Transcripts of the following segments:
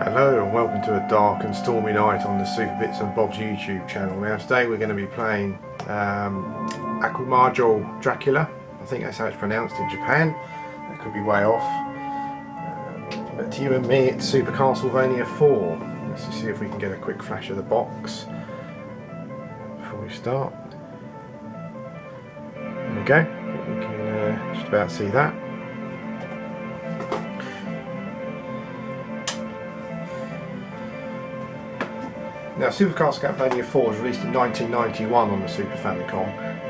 Hello and welcome to a dark and stormy night on the Super Bits and Bob's YouTube channel. Now today we're going to be playing Akumajo Dracula. I think that's how it's pronounced in Japan. That could be way off. But to you and me it's Super Castlevania 4. Let's just see if we can get a quick flash of the box before we start. There we go. We can just about see that. Now, Super Castlevania 4 was released in 1991 on the Super Famicom.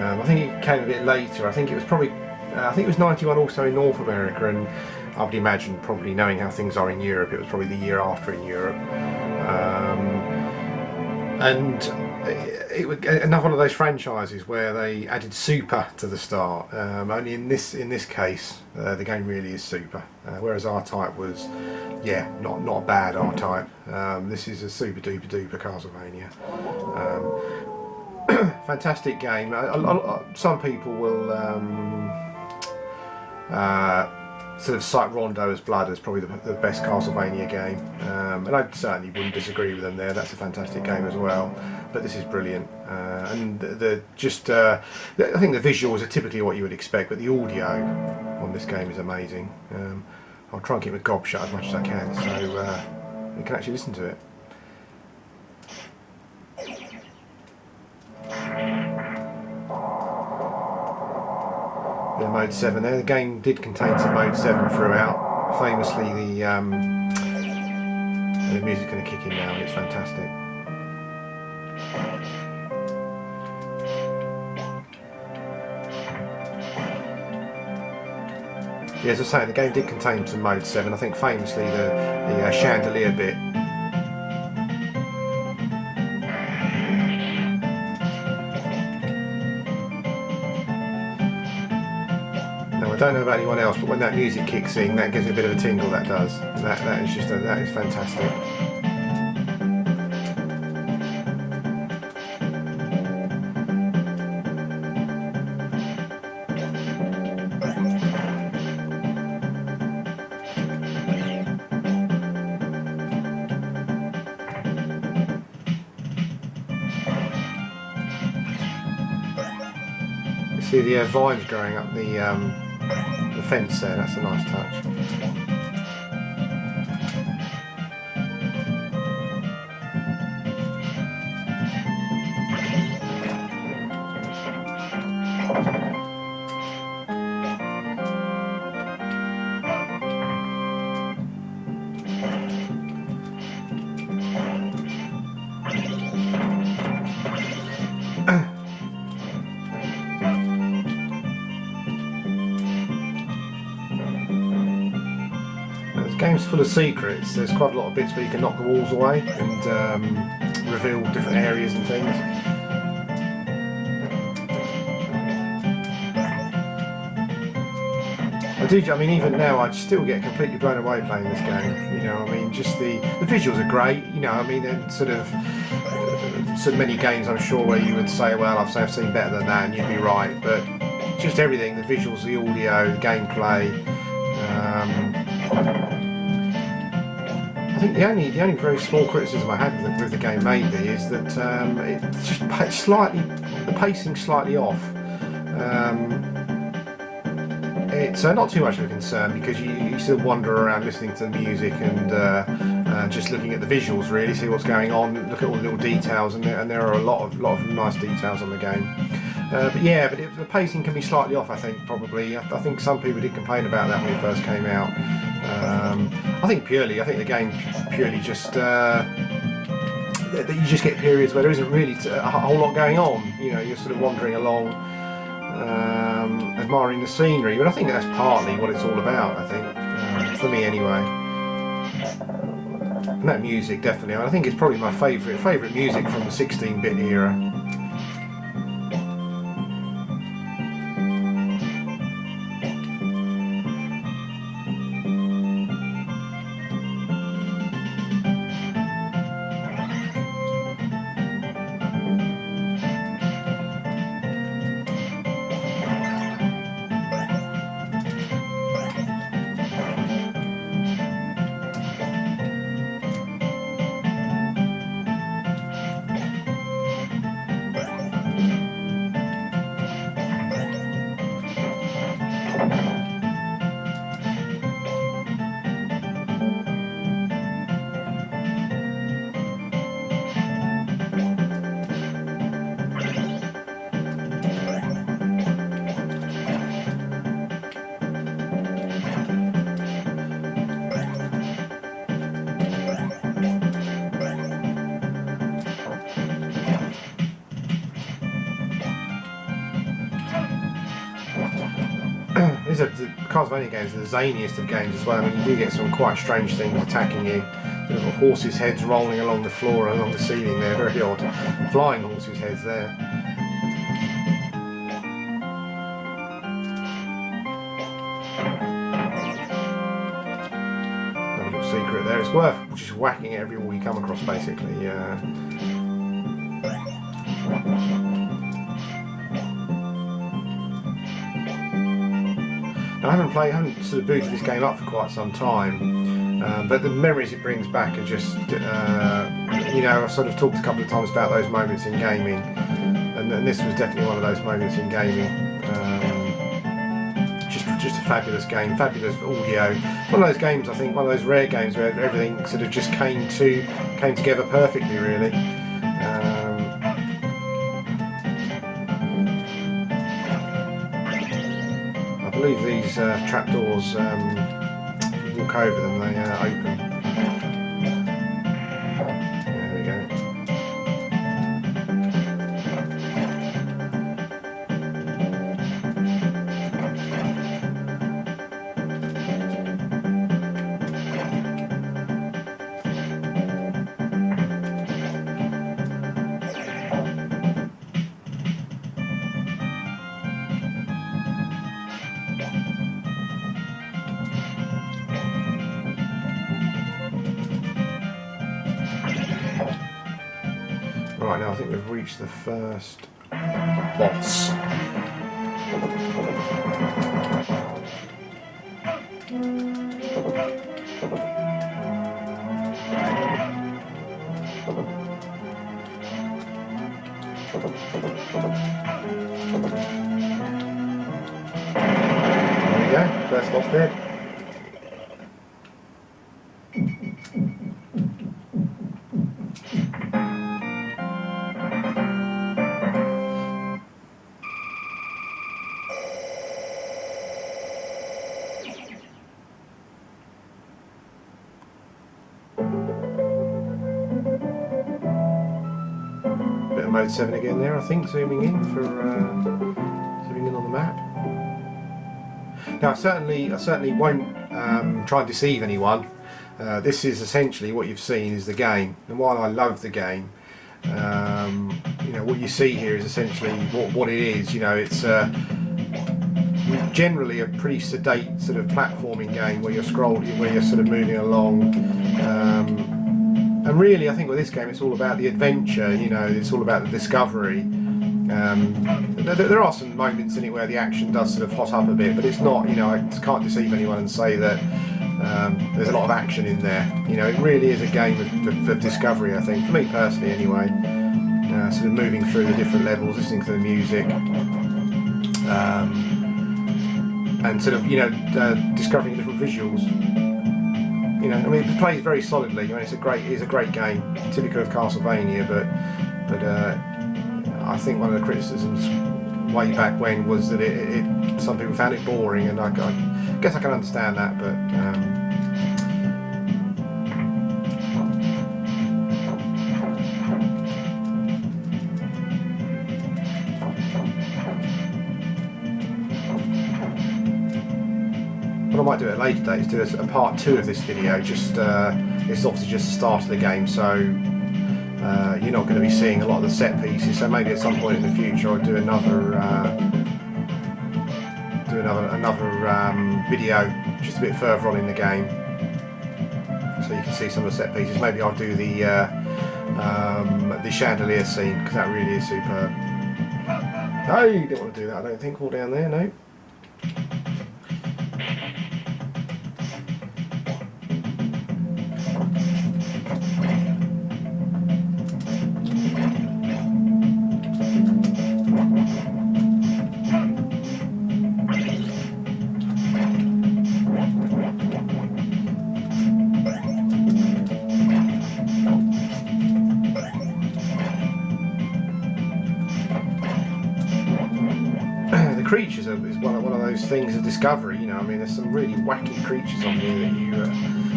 I think it came a bit later. I think it was probably, I think it was 91 also in North America, and I would imagine, probably knowing how things are in Europe, it was probably the year after in Europe. And it was another one of those franchises where they added Super to the start. Only in this case, the game really is Super, whereas R-Type was, yeah, not a bad R-Type. This is a super duper Castlevania. Fantastic game. Some people will sort of cite Rondo's Blood as probably the best Castlevania game, and I certainly wouldn't disagree with them there. That's a fantastic game as well, but this is brilliant. And I think the visuals are typically what you would expect, but the audio on this game is amazing. I'll try and keep my gob shut as much as I can so you can actually listen to it. Mode 7 there. The game did contain some Mode 7 throughout. Famously the music's going to kick in now and it's fantastic. Yeah, as I say, the game did contain some Mode 7. I think famously the chandelier bit. I don't know about anyone else, but when that music kicks in, that gives me a bit of a tingle. That does. That is just that is fantastic. You see the vines growing up the fence there, that's a nice touch. The game's full of secrets. There's quite a lot of bits where you can knock the walls away and reveal different areas and things. I mean, even now I still get completely blown away playing this game. You know, I mean, just the visuals are great. You know, I mean, sort of many games I'm sure where you would say, well, I've seen better than that, and you'd be right. But just everything, the visuals, the audio, the gameplay. I think the only very small criticism I had with the game maybe is that it's just the pacing's slightly off. It's not too much of a concern because you still wander around listening to the music and just looking at the visuals, really see what's going on, look at all the little details, and there are a lot of nice details on the game. But the pacing can be slightly off, I think, probably. I think some people did complain about that when it first came out. I think the game purely just that you just get periods where there isn't really a whole lot going on. You know, you're sort of wandering along, admiring the scenery. But I think that's partly what it's all about. I think, for me anyway. And that music, definitely. I think it's probably my favourite music from the 16-bit era. the Castlevania games are the zaniest of games as well. I mean, you do get some quite strange things attacking you. Little horses' heads rolling along the floor, along the ceiling there, very odd. Flying horses' heads there. Another little secret there. It's worth just whacking every wall you come across, basically. I haven't sort of booted this game up for quite some time, but the memories it brings back are just, you know, I've sort of talked a couple of times about those moments in gaming, and this was definitely one of those moments in gaming. Just a fabulous game, fabulous audio. One of those games, I think, one of those rare games where everything sort of just came together perfectly, really. I believe these trapdoors, if you walk over them, they open. There we go. Right, now I think we've reached the first boss. There we go, first boss dead. Mode 7 again there, I think, zooming in on the map. Now I certainly won't try and deceive anyone. This is essentially what you've seen is the game, and while I love the game, you know, what you see here is essentially what it is. You know, it's generally a pretty sedate sort of platforming game where you're sort of moving along. And really, I think with this game, it's all about the adventure. You know, it's all about the discovery. There are some moments in it where the action does sort of hot up a bit, but it's not. You know, I can't deceive anyone and say that there's a lot of action in there. You know, it really is a game of discovery. I think, for me personally, anyway. Sort of moving through the different levels, listening to the music, and sort of discovering different visuals. You know, I mean, it plays very solidly. I mean, it's a great game, typical of Castlevania. But I think one of the criticisms way back when was that some people found it boring, and I guess I can understand that. But what I might do at a later date is do a part 2 of this video. Just it's obviously just the start of the game, so you're not going to be seeing a lot of the set pieces. So maybe at some point in the future I'll do another video just a bit further on in the game, so you can see some of the set pieces. Maybe I'll do the chandelier scene, because that really is superb. No, you don't want to do that. I don't think. All down there, no. Creatures is one of those things of discovery. You know, I mean, there's some really wacky creatures on here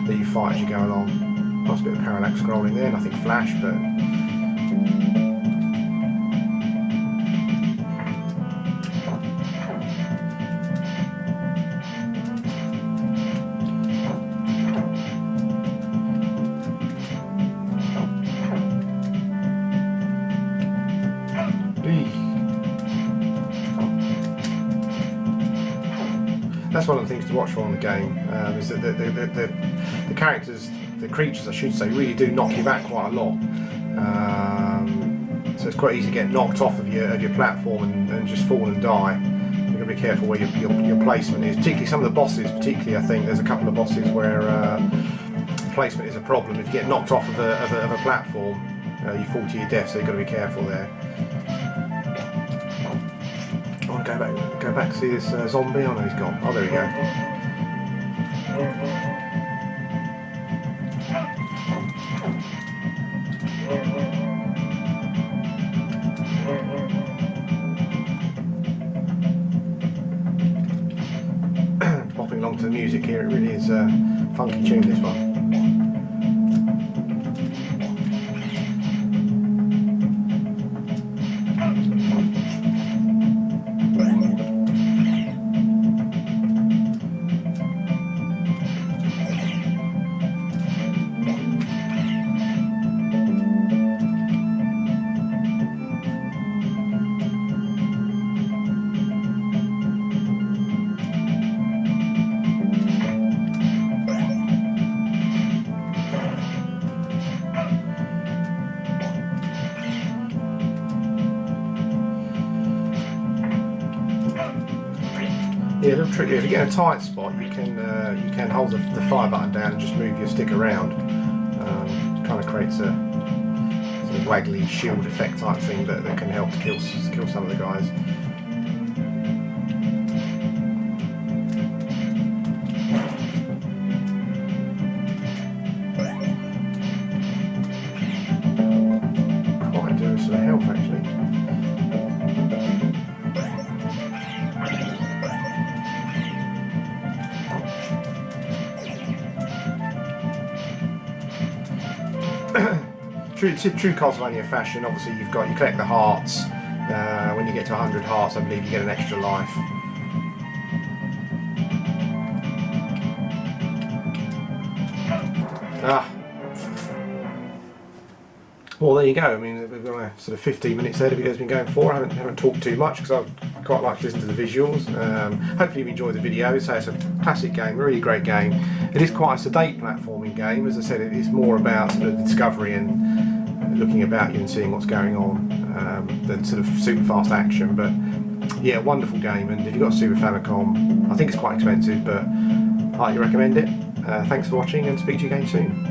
that you fight as you go along. Nice bit of parallax scrolling there, nothing flash, but that's one of the things to watch for on the game, is that the characters, the creatures I should say, really do knock you back quite a lot. So it's quite easy to get knocked off of your platform and just fall and die. You've got to be careful where your placement is, particularly some of the bosses. Particularly, I think there's a couple of bosses where placement is a problem. If you get knocked off of a platform, you fall to your death, so you've got to be careful there. I want to go back to see this zombie. Oh no, he's gone. Oh, there we go. Popping along to the music here, it really is a funky tune, this one. Yeah, a little trick. If you get a tight spot, you can hold the fire button down and just move your stick around. It kind of creates a sort of waggly shield effect type thing that can help to kill some of the guys. Quite do some help actually. True Castlevania fashion, obviously you collect the hearts. When you get to 100 hearts, I believe you get an extra life. Well, there you go. I mean, we've got a sort of 15 minutes there. The video's been going for. I haven't talked too much because I quite like to listen to the visuals. Hopefully you enjoyed the video. So it's a classic game, a really great game. It is quite a sedate platforming game. As I said, it's more about sort of discovery and looking about you and seeing what's going on than sort of super fast action. But yeah, wonderful game. And if you've got a Super Famicom, I think it's quite expensive, but I highly recommend it. Thanks for watching and speak to you again soon.